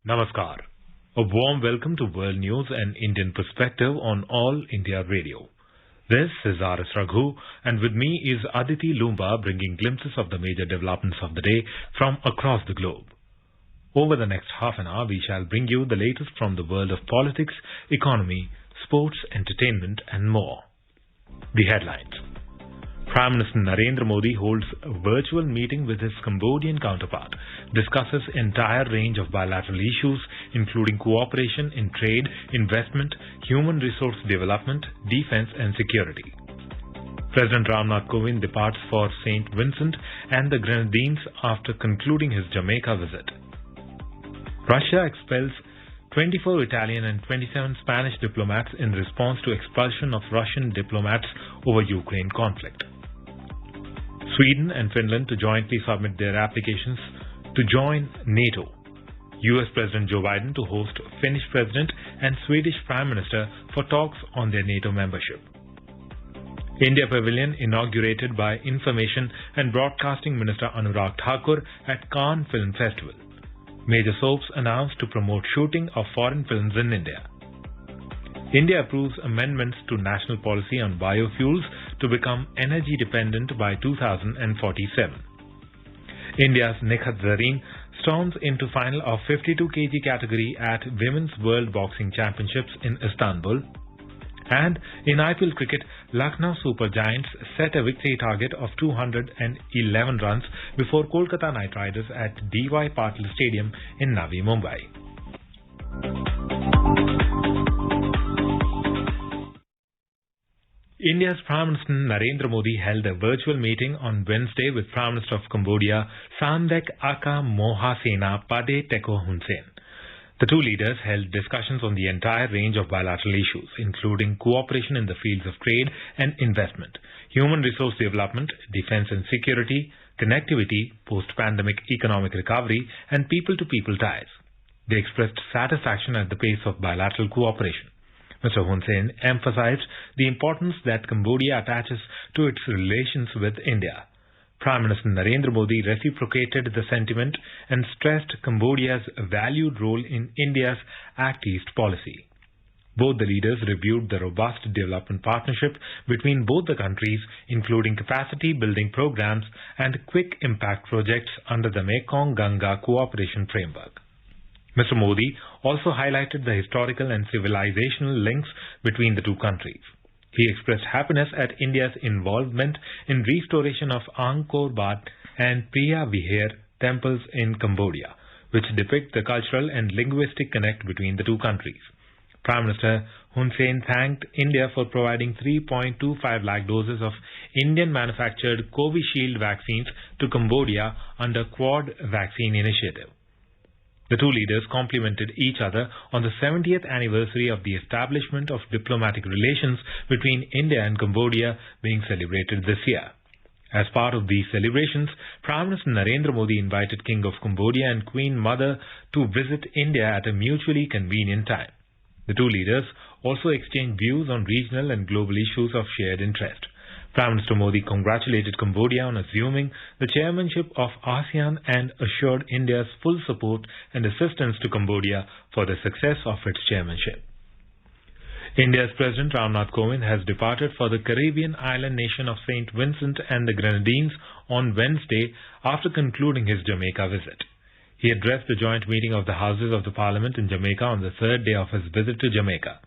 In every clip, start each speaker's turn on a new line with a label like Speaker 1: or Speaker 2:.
Speaker 1: Namaskar. A warm welcome to World News and Indian Perspective on All India Radio. This is R.S. Raghu, and with me is Aditi Lumba bringing glimpses of the major developments of the day from across the globe. Over the next half an hour, we shall bring you the latest from the world of politics, economy, sports, entertainment, and more. The headlines. Prime Minister Narendra Modi holds a virtual meeting with his Cambodian counterpart, discusses entire range of bilateral issues including cooperation in trade, investment, human resource development, defense and security. President Ramnath Kovind departs for St. Vincent and the Grenadines after concluding his Jamaica visit. Russia expels 24 Italian and 27 Spanish diplomats in response to expulsion of Russian diplomats over Ukraine conflict. Sweden and Finland to jointly submit their applications to join NATO. US President Joe Biden to host Finnish President and Swedish Prime Minister for talks on their NATO membership. India Pavilion inaugurated by Information and Broadcasting Minister Anurag Thakur at Cannes Film Festival. Major soaps announced to promote shooting of foreign films in India. India approves amendments to national policy on biofuels to become energy dependent by 2047. India's Nikhat Zareen storms into final of 52 kg category at Women's World Boxing Championships in Istanbul. And in IPL cricket, Lucknow Super Giants set a victory target of 211 runs before Kolkata Knight Riders at D.Y. Patil Stadium in Navi Mumbai. India's Prime Minister Narendra Modi held a virtual meeting on Wednesday with Prime Minister of Cambodia Samdech Aka Mohasena Pade Teko Hun Sen. The two leaders held discussions on the entire range of bilateral issues, including cooperation in the fields of trade and investment, human resource development, defense and security, connectivity, post-pandemic economic recovery, and people-to-people ties. They expressed satisfaction at the pace of bilateral cooperation. Mr. Hun Sen emphasized the importance that Cambodia attaches to its relations with India. Prime Minister Narendra Modi reciprocated the sentiment and stressed Cambodia's valued role in India's Act East policy. Both the leaders reviewed the robust development partnership between both the countries, including capacity building programs and quick impact projects under the Mekong-Ganga Cooperation Framework. Mr. Modi also highlighted the historical and civilizational links between the two countries. He expressed happiness at India's involvement in restoration of Angkor Wat and Priya Vihar temples in Cambodia, which depict the cultural and linguistic connect between the two countries. Prime Minister Hun Sen thanked India for providing 3.25 lakh doses of Indian-manufactured Covishield vaccines to Cambodia under Quad Vaccine Initiative. The two leaders complimented each other on the 70th anniversary of the establishment of diplomatic relations between India and Cambodia being celebrated this year. As part of these celebrations, Prime Minister Narendra Modi invited King of Cambodia and Queen Mother to visit India at a mutually convenient time. The two leaders also exchanged views on regional and global issues of shared interest. Prime Minister Modi congratulated Cambodia on assuming the chairmanship of ASEAN and assured India's full support and assistance to Cambodia for the success of its chairmanship. India's President Ramnath Kovind has departed for the Caribbean island nation of St. Vincent and the Grenadines on Wednesday after concluding his Jamaica visit. He addressed the joint meeting of the Houses of the Parliament in Jamaica on the third day of his visit to Jamaica.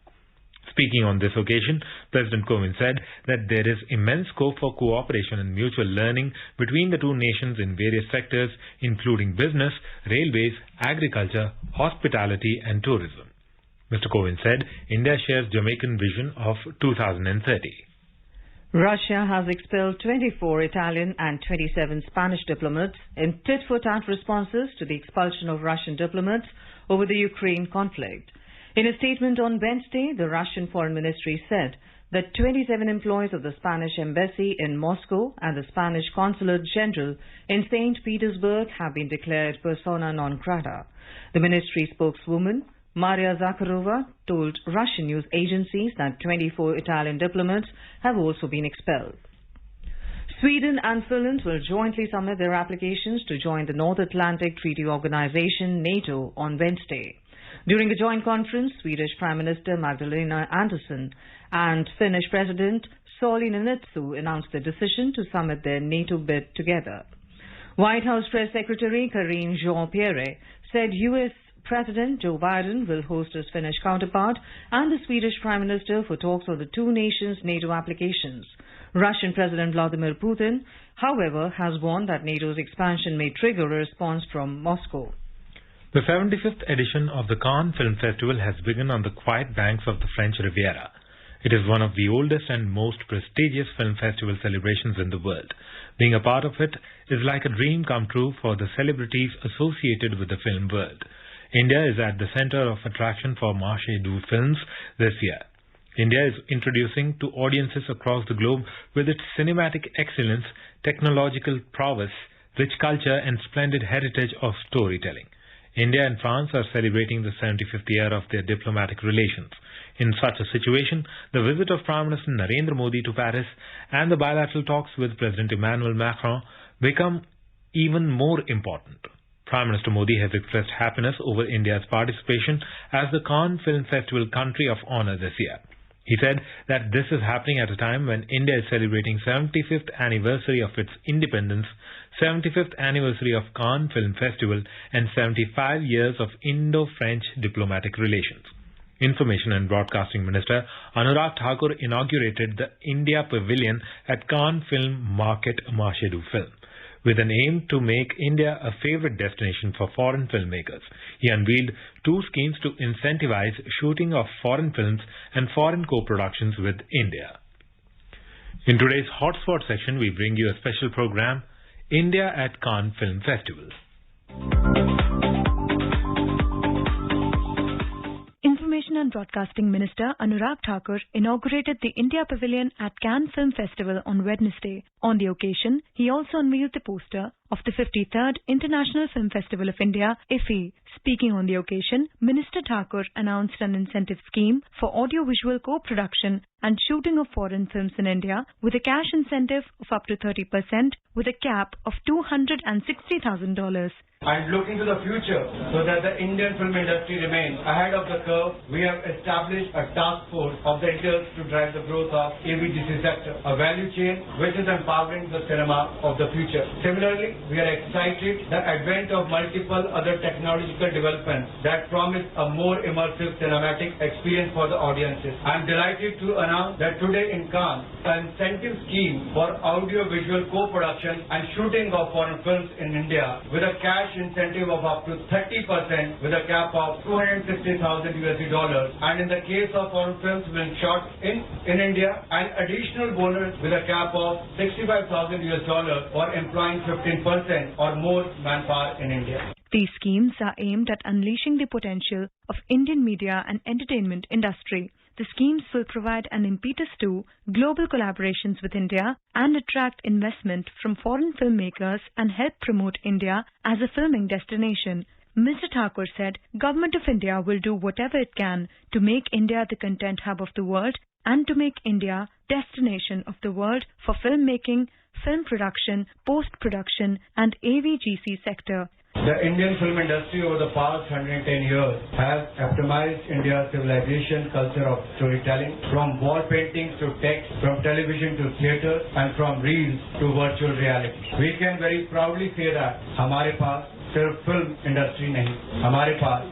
Speaker 1: Speaking on this occasion, President Kovind said that there is immense scope for cooperation and mutual learning between the two nations in various sectors, including business, railways, agriculture, hospitality and tourism. Mr. Kovind said India shares Jamaican vision of 2030.
Speaker 2: Russia has expelled 24 Italian and 27 Spanish diplomats in tit-for-tat responses to the expulsion of Russian diplomats over the Ukraine conflict. In a statement on Wednesday, the Russian Foreign Ministry said that 27 employees of the Spanish Embassy in Moscow and the Spanish Consulate General in St. Petersburg have been declared persona non grata. The ministry spokeswoman, Maria Zakharova, told Russian news agencies that 24 Italian diplomats have also been expelled. Sweden and Finland will jointly submit their applications to join the North Atlantic Treaty Organization, NATO, on Wednesday. During a joint conference, Swedish Prime Minister Magdalena Andersson and Finnish President Sauli Niinistö announced the decision to submit their NATO bid together. White House Press Secretary Karine Jean-Pierre said U.S. President Joe Biden will host his Finnish counterpart and the Swedish Prime Minister for talks on the two nations' NATO applications. Russian President Vladimir Putin, however, has warned that NATO's expansion may trigger a response from Moscow.
Speaker 1: The 75th edition of the Cannes Film Festival has begun on the quiet banks of the French Riviera. It is one of the oldest and most prestigious film festival celebrations in the world. Being a part of it is like a dream come true for the celebrities associated with the film world. India is at the center of attraction for Marché du films this year. India is introducing to audiences across the globe with its cinematic excellence, technological prowess, rich culture and splendid heritage of storytelling. India and France are celebrating the 75th year of their diplomatic relations. In such a situation, the visit of Prime Minister Narendra Modi to Paris and the bilateral talks with President Emmanuel Macron become even more important. Prime Minister Modi has expressed happiness over India's participation as the Cannes Film Festival Country of Honour this year. He said that this is happening at a time when India is celebrating 75th anniversary of its independence, 75th anniversary of Cannes Film Festival and 75 years of Indo-French diplomatic relations. Information and Broadcasting Minister Anurag Thakur inaugurated the India Pavilion at Cannes Film Market Marché du Film, with an aim to make India a favorite destination for foreign filmmakers. He unveiled two schemes to incentivize shooting of foreign films and foreign co-productions with India. In today's Hotspot section, we bring you a special program, India at Cannes Film Festival.
Speaker 3: Information and Broadcasting Minister Anurag Thakur inaugurated the India Pavilion at Cannes Film Festival on Wednesday. On the occasion, he also unveiled the poster of the 53rd International Film Festival of India, IFFI. Speaking on the occasion, Minister Thakur announced an incentive scheme for audiovisual co-production and shooting of foreign films in India with a cash incentive of up to 30% with a cap of $260,000.
Speaker 4: And look into the future so that the Indian film industry remains ahead of the curve. We have established a task force of the leaders to drive the growth of AVGC sector, a value chain which is empowering the cinema of the future. Similarly, we are excited the advent of multiple other technological developments that promise a more immersive cinematic experience for the audiences. I am delighted to announce that today in Cannes, an incentive scheme for audio-visual co-production and shooting of foreign films in India with a cash incentive of up to 30% with a cap of $260,000 and in the case of foreign films being shot in India, an additional bonus with a cap of $65,000 for employing 15% or more manpower in India.
Speaker 3: These schemes are aimed at unleashing the potential of Indian media and entertainment industry. The schemes will provide an impetus to global collaborations with India and attract investment from foreign filmmakers and help promote India as a filming destination. Mr. Thakur said, Government of India will do whatever it can to make India the content hub of the world and to make India destination of the world for filmmaking, film production, post-production and AVGC sector.
Speaker 4: The Indian film industry over the past 110 years has epitomized India's civilization culture of storytelling, from wall paintings to text, from television to theatre, and from reels to virtual reality. We can very proudly say that हमारे पास सिर्फ film industry नहीं, हमारे पास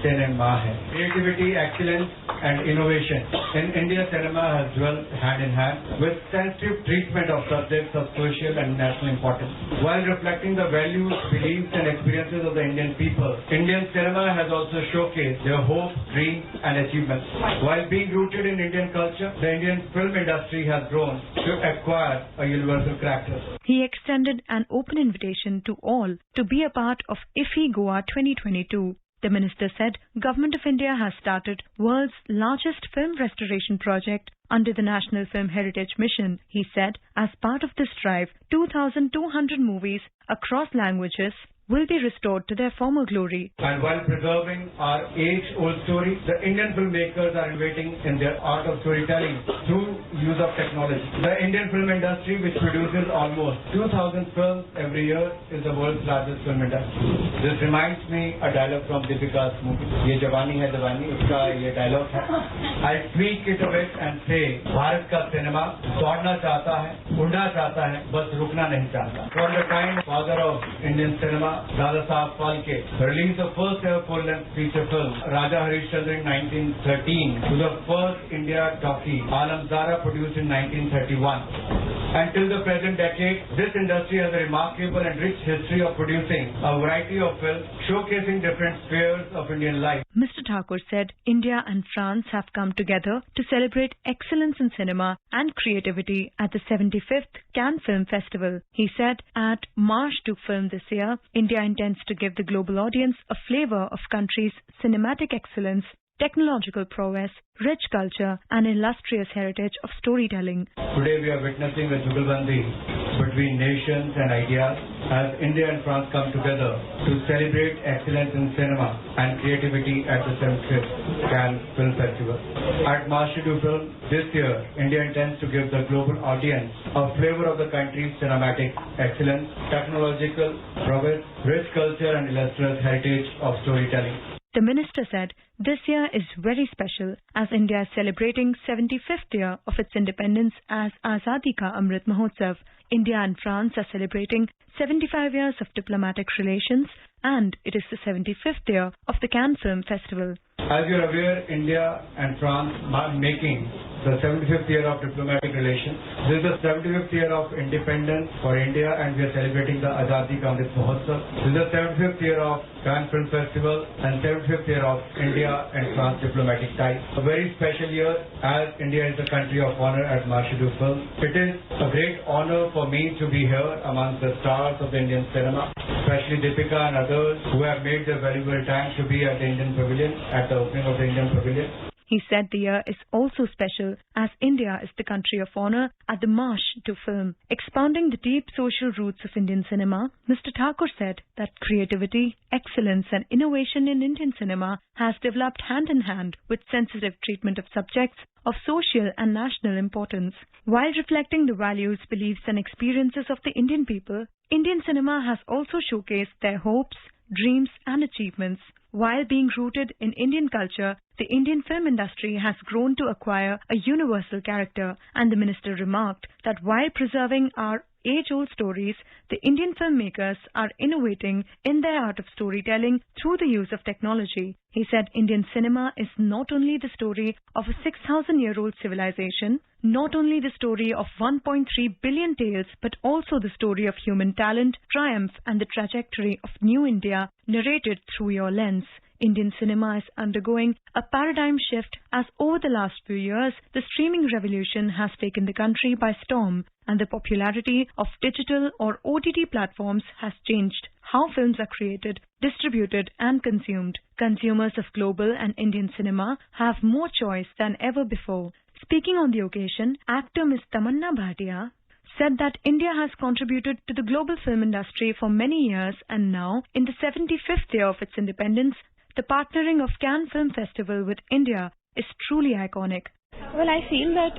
Speaker 4: cinema hai. Creativity, excellence and innovation in India cinema has dwelt hand in hand with sensitive treatment of subjects of social and national importance. While reflecting the values, beliefs and experiences of the Indian people, Indian cinema has also showcased their hopes, dreams and achievements. While being rooted in Indian culture, the Indian film industry has grown to acquire a universal character.
Speaker 3: He extended an open invitation to all to be a part of IFFI Goa 2022. The minister said Government of India has started world's largest film restoration project under the National Film Heritage Mission. He said as part of this drive, 2,200 movies across languages will be restored to their former glory.
Speaker 4: And while preserving our age-old story, the Indian filmmakers are innovating in their art of storytelling through use of technology. The Indian film industry, which produces almost 2,000 films every year, is the world's largest film industry. This reminds me a dialogue from Deepika's movie, "Ye Jawani Hai Diwani," uska ye dialogue hai. I'll tweak it a bit and say, Bharat ka cinema दौड़ना चाहता है, उड़ना चाहता है, बस रुकना नहीं चाहता. From the time father of Indian cinema, Dada Saheb Phalke, released the first ever full-length feature film, Raja Harishchandra in 1913, to the first India talkie, Alamzara, produced in 1931. Until the present decade, this industry has a remarkable and rich history of producing a variety of films showcasing different spheres of Indian life.
Speaker 3: Mr. Thakur said India and France have come together to celebrate excellence in cinema and creativity at the 75th Cannes Film Festival. He said at March to Film this year, India intends to give the global audience a flavor of country's cinematic excellence, technological prowess, rich culture and illustrious heritage of storytelling.
Speaker 4: Today we are witnessing the Jugalbandi between nations and ideas as India and France come together to celebrate excellence in cinema and creativity at the 75th Cannes Film Festival. At Marche du Film this year, India intends to give the global audience a flavor of the country's cinematic excellence, technological prowess, rich culture and illustrious heritage of storytelling.
Speaker 3: The minister said this year is very special as India is celebrating 75th year of its independence as Azadi Ka Amrit Mahotsav. India and France are celebrating 75 years of diplomatic relations and it is the 75th year of the Cannes Film Festival.
Speaker 4: As you are aware, India and France are making the 75th year of diplomatic relations. This is the 75th year of independence for India and we are celebrating the Azadi Ka Amrit Mahotsav. This is the 75th year of Cannes Film Festival and 75th year of India and France diplomatic ties. A very special year as India is the country of honor at Marche du Film. It is a great honor for me to be here amongst the stars of the Indian cinema, especially Deepika and others who have made their valuable time to be at the Indian Pavilion, at the opening of the Indian Pavilion.
Speaker 3: He said the year is also special as India is the country of honor at the Marche to Film. Expounding the deep social roots of Indian cinema, Mr. Thakur said that creativity, excellence and innovation in Indian cinema has developed hand in hand with sensitive treatment of subjects of social and national importance. While reflecting the values, beliefs and experiences of the Indian people, Indian cinema has also showcased their hopes, dreams and achievements. While being rooted in Indian culture, the Indian film industry has grown to acquire a universal character, and the minister remarked that while preserving our age-old stories, the Indian filmmakers are innovating in their art of storytelling through the use of technology. He said Indian cinema is not only the story of a 6,000-year-old civilization, not only the story of 1.3 billion tales, but also the story of human talent, triumph and the trajectory of new India narrated through your lens. Indian cinema is undergoing a paradigm shift as over the last few years, the streaming revolution has taken the country by storm and the popularity of digital or OTT platforms has changed how films are created, distributed and consumed. Consumers of global and Indian cinema have more choice than ever before. Speaking on the occasion, actor Ms. Tamanna Bhatia said that India has contributed to the global film industry for many years and now, in the 75th year of its independence, the partnering of Cannes Film Festival with India is truly iconic.
Speaker 5: Well, I feel that,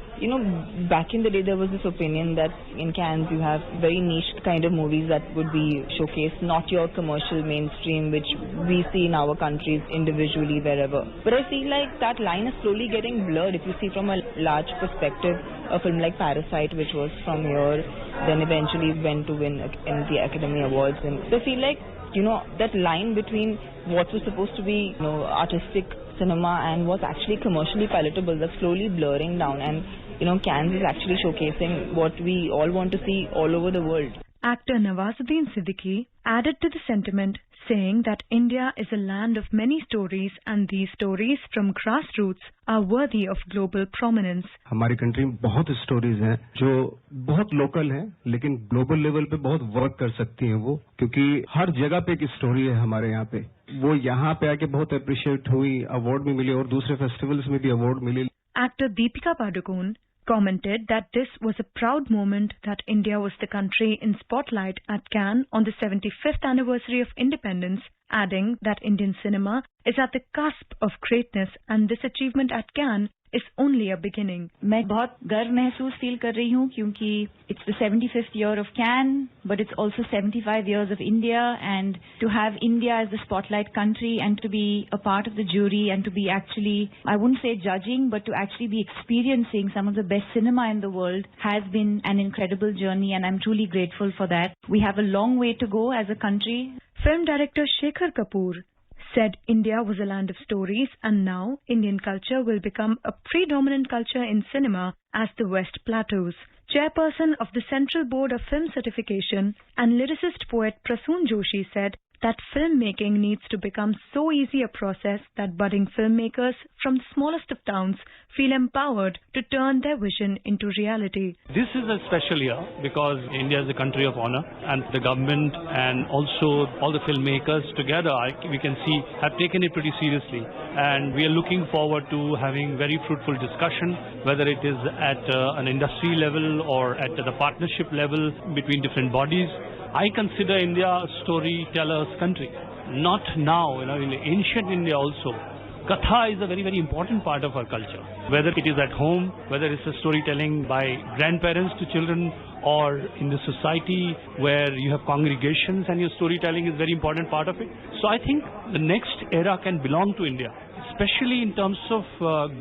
Speaker 5: back in the day there was this opinion that in Cannes you have very niche kind of movies that would be showcased, not your commercial mainstream which we see in our countries individually wherever. But I feel like that line is slowly getting blurred. If you see from a large perspective, a film like Parasite, which was from here, then eventually went to win in the Academy Awards. And so I feel like, that line between what was supposed to be, artistic cinema and what's actually commercially palatable, that's slowly blurring down. And, Cannes is actually showcasing what we all want to see all over the world.
Speaker 3: Actor Nawazuddin Siddiqui added to the sentiment, saying that India is a land of many stories and these stories from grassroots are worthy of global prominence.
Speaker 6: हमारी country में बहुत stories हैं जो बहुत local हैं लेकिन global level पे बहुत वर्क कर सकती हैं वो, क्योंकि हर जगह पे एक स्टोरी है हमारे यहाँ पे. वो यहाँ पे आके बहुत अप्रिशिएट हुई, अवार्ड भी मिले और दूसरे फेस्टिवल्स में भी अवार्ड मिले.
Speaker 3: Actor Deepika Padukone commented that this was a proud moment that India was the country in spotlight at Cannes on the 75th anniversary of independence, adding that Indian cinema is at the cusp of greatness and this achievement at Cannes is only a beginning.
Speaker 7: मैं बहुत गर्व महसूस feel कर रही हूँ क्योंकि it's the 75th year of Cannes, but it's also 75 years of India, and to have India as the spotlight country and to be a part of the jury and to be actually, I wouldn't say judging, but to actually be experiencing some of the best cinema in the world has been an incredible journey, and I'm truly grateful for that. We have a long way to go as a country.
Speaker 3: Film director Shekhar Kapoor said India was a land of stories and now Indian culture will become a predominant culture in cinema as the West plateaus. Chairperson of the Central Board of Film Certification and lyricist poet Prasoon Joshi said that filmmaking needs to become so easy a process that budding filmmakers from the smallest of towns feel empowered to turn their vision into reality.
Speaker 8: This is a special year because India is a country of honor, and the government and also all the filmmakers together, we can see, have taken it pretty seriously. And we are looking forward to having very fruitful discussion, whether it is at an industry level or at the partnership level between different bodies. I consider India a storyteller's country. Not now, in ancient India also. Katha is a very, very important part of our culture. Whether it is at home, whether it's a storytelling by grandparents to children, or in the society where you have congregations and your storytelling is a very important part of it. So I think the next era can belong to India, especially in terms of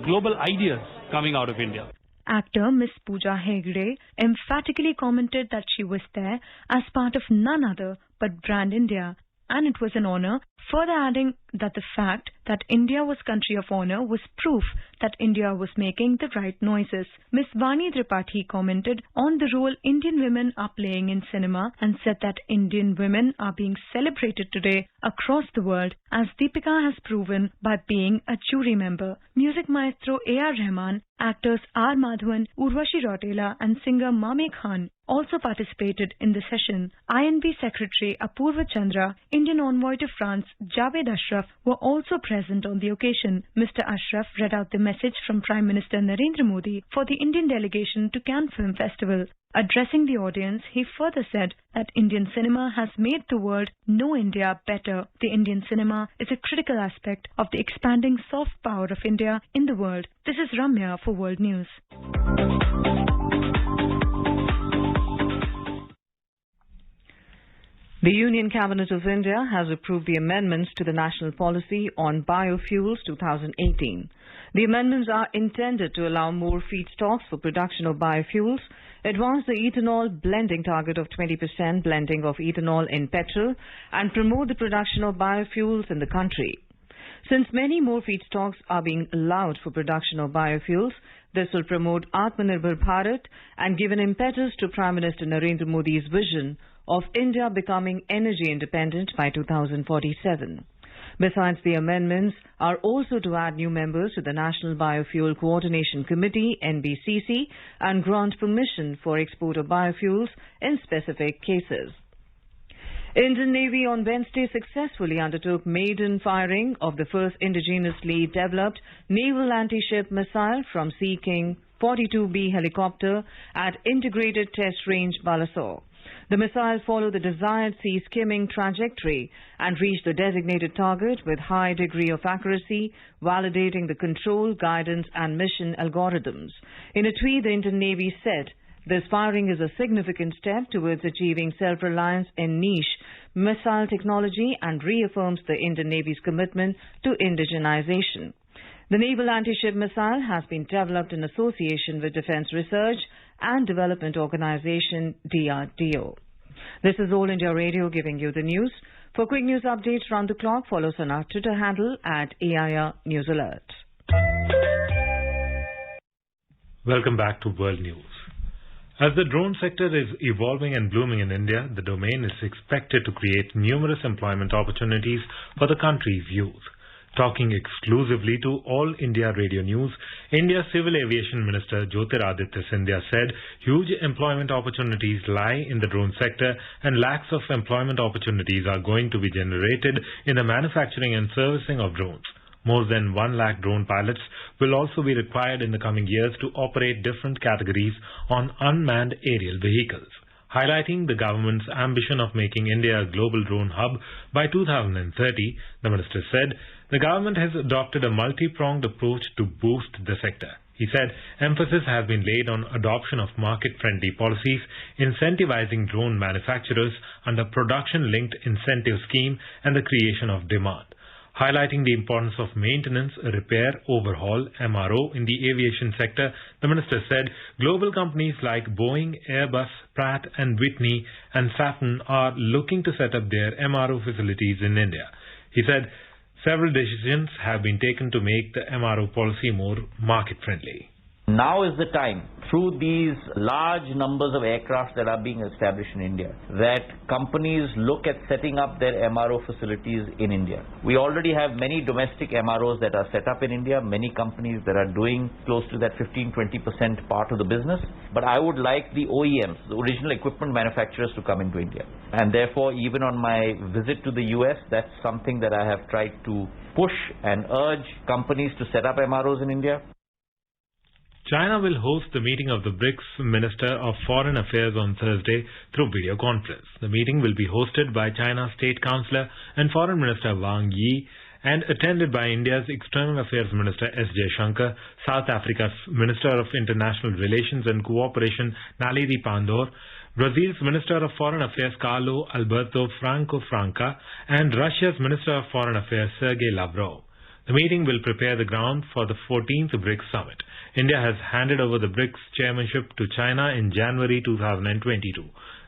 Speaker 8: global ideas coming out of India.
Speaker 3: Actor Miss Pooja Hegde emphatically commented that she was there as part of none other but Brand India, and it was an honor, further adding that the fact that India was country of honor was proof that India was making the right noises. Miss Vani Tripathi commented on the role Indian women are playing in cinema and said that Indian women are being celebrated today across the world, as Deepika has proven by being a jury member. Music maestro A.R. Rahman, actors R. Madhavan, Urvashi Rautela and singer Mame Khan also participated in the session. INB Secretary Apurva Chandra, Indian envoy to France Javed Ashraf were also present on the occasion. Mr. Ashraf read out the message from Prime Minister Narendra Modi for the Indian delegation to Cannes Film Festival. Addressing the audience, he further said that Indian cinema has made the world know India better. The Indian cinema is a critical aspect of the expanding soft power of India in the world. This is Ramya for World News.
Speaker 2: The Union Cabinet of India has approved the amendments to the National Policy on Biofuels 2018. The amendments are intended to allow more feedstocks for production of biofuels, advance the ethanol blending target of 20% blending of ethanol in petrol, and promote the production of biofuels in the country. Since many more feedstocks are being allowed for production of biofuels, this will promote Atmanirbhar Bharat and give an impetus to Prime Minister Narendra Modi's vision of India becoming energy independent by 2047. Besides, the amendments are also to add new members to the National Biofuel Coordination Committee, NBCC, and grant permission for export of biofuels in specific cases. Indian Navy on Wednesday successfully undertook maiden firing of the first indigenously developed naval anti-ship missile from Sea King 42B helicopter at Integrated Test Range Balasore. The missile followed the desired sea skimming trajectory and reached the designated target with high degree of accuracy, validating the control, guidance and mission algorithms. In a tweet, the Indian Navy said, "This firing is a significant step towards achieving self-reliance in niche missile technology and reaffirms the Indian Navy's commitment to indigenization." The Naval Anti-Ship Missile has been developed in association with Defence Research and Development Organization DRDO. This is All India Radio giving you the news. For quick news updates round the clock, follow us on our Twitter handle at AIR News Alert.
Speaker 1: Welcome back to World News. As the drone sector is evolving and blooming in India, the domain is expected to create numerous employment opportunities for the country's youth. Talking exclusively to All India Radio News, India's Civil Aviation Minister Jyotiraditya Scindia said huge employment opportunities lie in the drone sector and lakhs of employment opportunities are going to be generated in the manufacturing and servicing of drones. More than 1 lakh drone pilots will also be required in the coming years to operate different categories on unmanned aerial vehicles. Highlighting the government's ambition of making India a global drone hub by 2030, the minister said the government has adopted a multi-pronged approach to boost the sector. He said emphasis has been laid on adoption of market-friendly policies, incentivizing drone manufacturers under production-linked incentive scheme and the creation of demand. Highlighting the importance of maintenance, repair, overhaul, MRO in the aviation sector, the minister said global companies like Boeing, Airbus, Pratt and Whitney and Safran are looking to set up their MRO facilities in India. He said several decisions have been taken to make the MRO policy more market-friendly.
Speaker 9: Now is the time, through these large numbers of aircraft that are being established in India, that companies look at setting up their MRO facilities in India. We already have many domestic MROs that are set up in India, many companies that are doing close to that 15-20% part of the business. But I would like the OEMs, the original equipment manufacturers, to come into India. And therefore, even on my visit to the US, that's something that I have tried to push and urge companies to set up MROs in India.
Speaker 1: China will host the meeting of the BRICS Minister of Foreign Affairs on Thursday through video conference. The meeting will be hosted by China's State Councillor and Foreign Minister Wang Yi and attended by India's External Affairs Minister S. Jaishankar, South Africa's Minister of International Relations and Cooperation Naledi Pandor, Brazil's Minister of Foreign Affairs Carlo Alberto Franco Franca, and Russia's Minister of Foreign Affairs Sergei Lavrov. The meeting will prepare the ground for the 14th BRICS Summit. India has handed over the BRICS chairmanship to China in January 2022.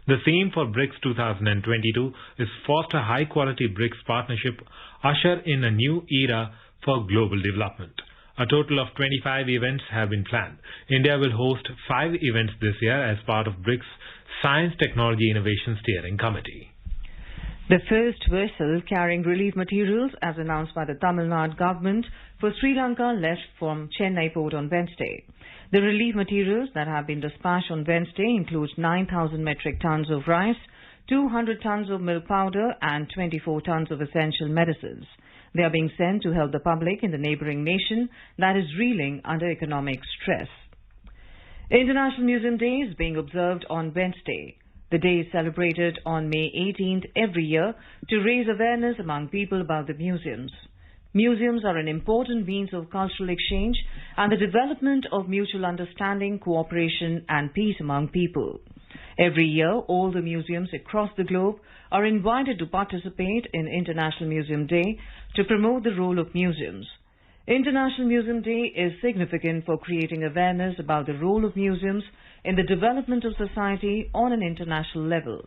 Speaker 1: The theme for BRICS 2022 is Foster High-Quality BRICS Partnership, usher in a new era for global development. A total of 25 events have been planned. India will host 5 events this year as part of BRICS Science Technology Innovation Steering Committee.
Speaker 2: The first vessel carrying relief materials, as announced by the Tamil Nadu government, for Sri Lanka left from Chennai port on Wednesday. The relief materials that have been dispatched on Wednesday include 9,000 metric tons of rice, 200 tons of milk powder and 24 tons of essential medicines. They are being sent to help the public in the neighbouring nation that is reeling under economic stress. International Museum Day is being observed on Wednesday. The day is celebrated on May 18th every year to raise awareness among people about the museums. Museums are an important means of cultural exchange and the development of mutual understanding, cooperation and peace among people. Every year, all the museums across the globe are invited to participate in International Museum Day to promote the role of museums. International Museum Day is significant for creating awareness about the role of museums in the development of society on an international level.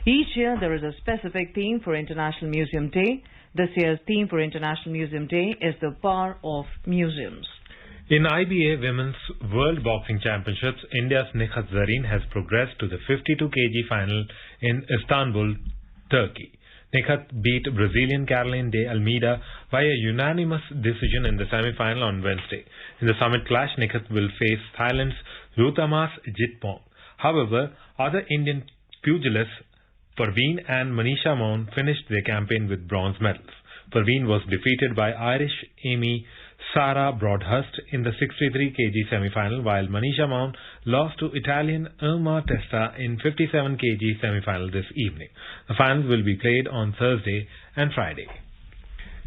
Speaker 2: Each year there is a specific theme for International Museum Day. This year's theme for International Museum Day is the power of museums.
Speaker 1: In IBA Women's World Boxing Championships, India's Nikhat Zareen has progressed to the 52 kg final in Istanbul, Turkey. Nikhat beat Brazilian Caroline de Almeida by a unanimous decision in the semi-final on Wednesday. In the summit clash, Nikhat will face Thailand's Rutamas Jitpong. However, other Indian pugilists Parveen and Manisha Maun finished their campaign with bronze medals. Parveen was defeated by Irish Amy Sarah Broadhurst in the 63 kg semi-final, while Manisha Maun lost to Italian Irma Testa in 57 kg semi-final this evening. The finals will be played on Thursday and Friday.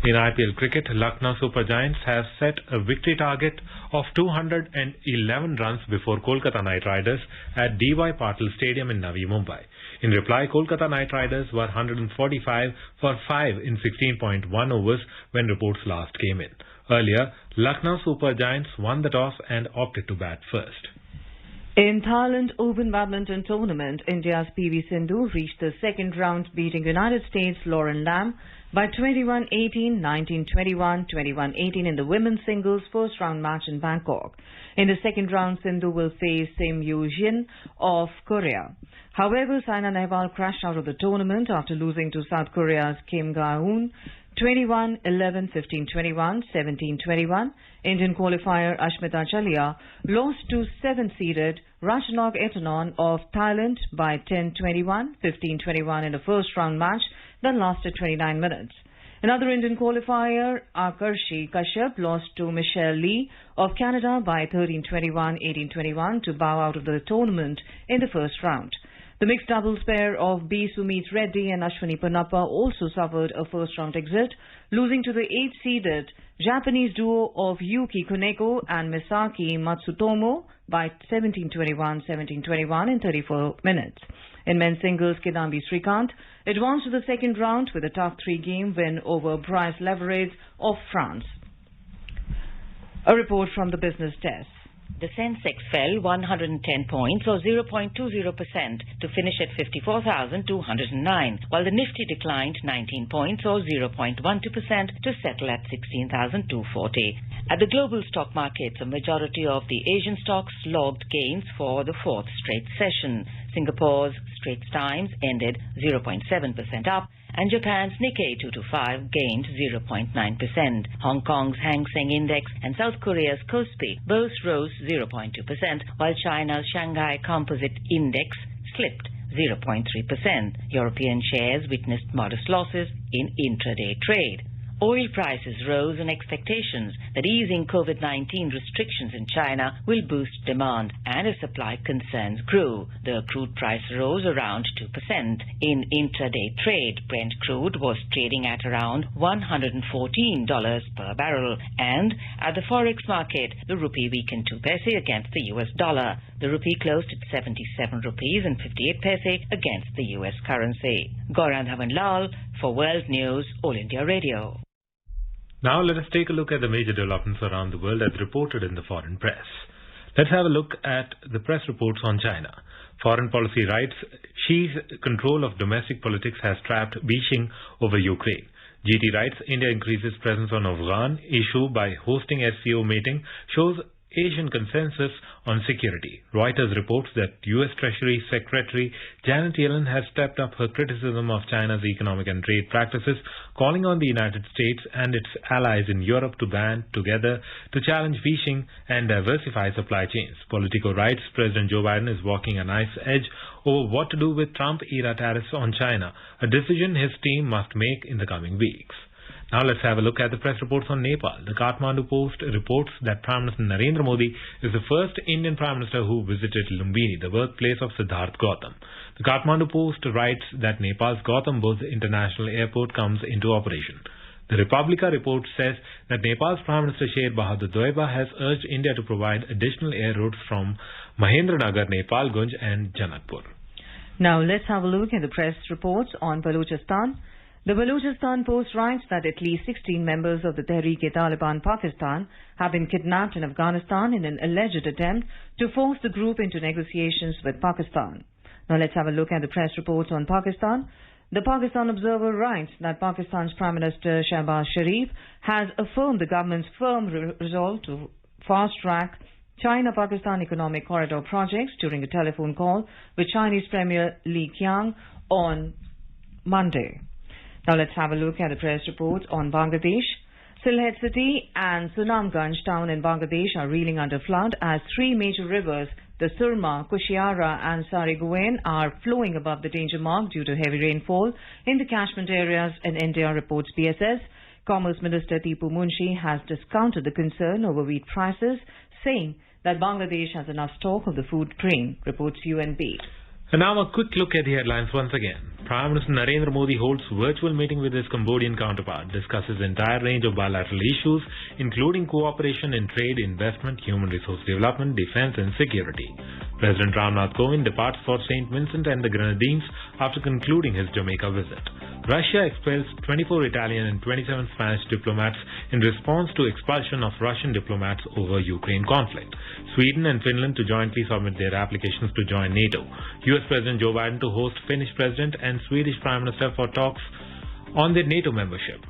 Speaker 1: In IPL cricket, Lucknow Super Giants have set a victory target of 211 runs before Kolkata Knight Riders at D.Y. Patil Stadium in Navi Mumbai. In reply, Kolkata Knight Riders were 145 for 5 in 16.1 overs when reports last came in. Earlier, Lucknow Super Giants won the toss and opted to bat first.
Speaker 2: In Thailand Open Badminton Tournament, India's PV Sindhu reached the second round, beating United States' Lauren Lam by 21-18, 19-21, 21-18 in the women's singles first round match in Bangkok. In the second round, Sindhu will face Sim Yoo-jin of Korea. However, Saina Nehwal crashed out of the tournament after losing to South Korea's Kim Ga-eun 21-11, 15-21, 17-21. Indian qualifier Ashmita Chalia lost to 7th-seeded Ratchanok Etanon of Thailand by 10-21, 15-21 in a first-round match that lasted 29 minutes. Another Indian qualifier, Akarshi Kashyap, lost to Michelle Lee of Canada by 13-21, 18-21 to bow out of the tournament in the first round. The mixed doubles pair of B. Sumit Reddy and Ashwini Ponnappa also suffered a first-round exit, losing to the 8th-seeded Japanese duo of Yuki Koneko and Misaki Matsutomo by 17-21, 17-21 in 34 minutes. In men's singles, Kidambi Srikanth advanced to the second round with a tough 3-game win over Bryce Leverett of France. A report from the business desk.
Speaker 10: The Sensex fell 110 points or 0.20% to finish at 54,209, while the Nifty declined 19 points or 0.12% to settle at 16,240. At the global stock markets, a majority of the Asian stocks logged gains for the fourth straight session. Singapore's Straits Times ended 0.7% up, and Japan's Nikkei 225 gained 0.9%. Hong Kong's Hang Seng Index and South Korea's Kospi both rose 0.2%, while China's Shanghai Composite Index slipped 0.3%. European shares witnessed modest losses in intraday trade. Oil prices rose on expectations that easing COVID-19 restrictions in China will boost demand, and as supply concerns grew. The crude price rose around 2%. In intraday trade, Brent crude was trading at around $114 per barrel, and at the forex market, the rupee weakened 2 paise against the US dollar. The rupee closed at 77 rupees and 58 paise against the US currency. Gaurang Lal for World News, All India Radio.
Speaker 1: Now let us take a look at the major developments around the world as reported in the foreign press. Let's have a look at the press reports on China. Foreign policy writes, Xi's control of domestic politics has trapped Beijing over Ukraine. GT writes, India increases presence on Afghan issue by hosting SCO meeting, shows Asian consensus on security. Reuters reports that U.S. Treasury Secretary Janet Yellen has stepped up her criticism of China's economic and trade practices, calling on the United States and its allies in Europe to band together to challenge Beijing and diversify supply chains. Politico writes President Joe Biden is walking a nice edge over what to do with Trump-era tariffs on China, a decision his team must make in the coming weeks. Now let's have a look at the press reports on Nepal. The Kathmandu Post reports that Prime Minister Narendra Modi is the first Indian Prime Minister who visited Lumbini, the birthplace of Siddharth Gautam. The Kathmandu Post writes that Nepal's Gautam Buddha International Airport comes into operation. The Republica report says that Nepal's Prime Minister Sher Bahadur Deuba has urged India to provide additional air routes from Mahendranagar, Nepal, Gunj and Janakpur.
Speaker 2: Now let's have a look at the press reports on Balochistan. The Balochistan Post writes that at least 16 members of the Tehreek-e-Taliban Pakistan have been kidnapped in Afghanistan in an alleged attempt to force the group into negotiations with Pakistan. Now let's have a look at the press reports on Pakistan. The Pakistan Observer writes that Pakistan's Prime Minister Shehbaz Sharif has affirmed the government's firm resolve to fast-track China-Pakistan Economic Corridor projects during a telephone call with Chinese Premier Li Qiang on Monday. Now let's have a look at the press report on Bangladesh. Sylhet City and Sunamganj town in Bangladesh are reeling under flood as three major rivers, the Surma, Kushiara and Sariguin, are flowing above the danger mark due to heavy rainfall in the catchment areas in India, reports BSS. Commerce Minister Tipu Munshi has discounted the concern over wheat prices, saying that Bangladesh has enough stock of the food grain, reports UNB.
Speaker 1: And now a quick look at the headlines once again. Prime Minister Narendra Modi holds virtual meeting with his Cambodian counterpart, discusses entire range of bilateral issues, including cooperation in trade, investment, human resource development, defense and security. President Ramnath Kovind departs for St. Vincent and the Grenadines after concluding his Jamaica visit. Russia expels 24 Italian and 27 Spanish diplomats in response to expulsion of Russian diplomats over Ukraine conflict. Sweden and Finland to jointly submit their applications to join NATO. US President Joe Biden to host Finnish President and Swedish Prime Minister for talks on their NATO membership.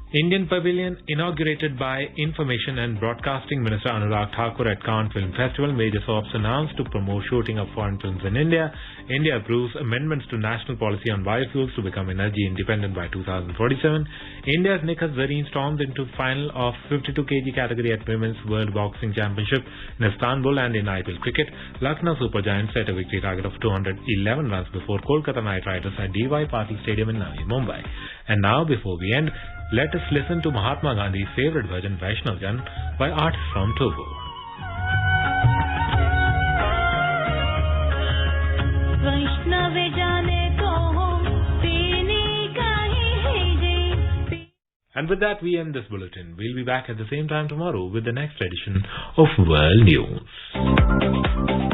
Speaker 1: Indian Pavilion inaugurated by Information and Broadcasting Minister Anurag Thakur at Cannes Film Festival. Major soaps announced to promote shooting of foreign films in India. India approves amendments to national policy on biofuels to become energy independent by 2047. India's Nikhat Zareen stormed into final of 52 kg category at Women's World Boxing Championship in Istanbul. And in IPL cricket, Lucknow Super Giants set a victory target of 211 runs before Kolkata Knight Riders at DY Patil Stadium in Navi Mumbai. And now, before we end, let us listen to Mahatma Gandhi's favorite bhajan Vaishnav Jan by artists from Togo. And with that, we end this bulletin. We'll be back at the same time tomorrow with the next edition of World News.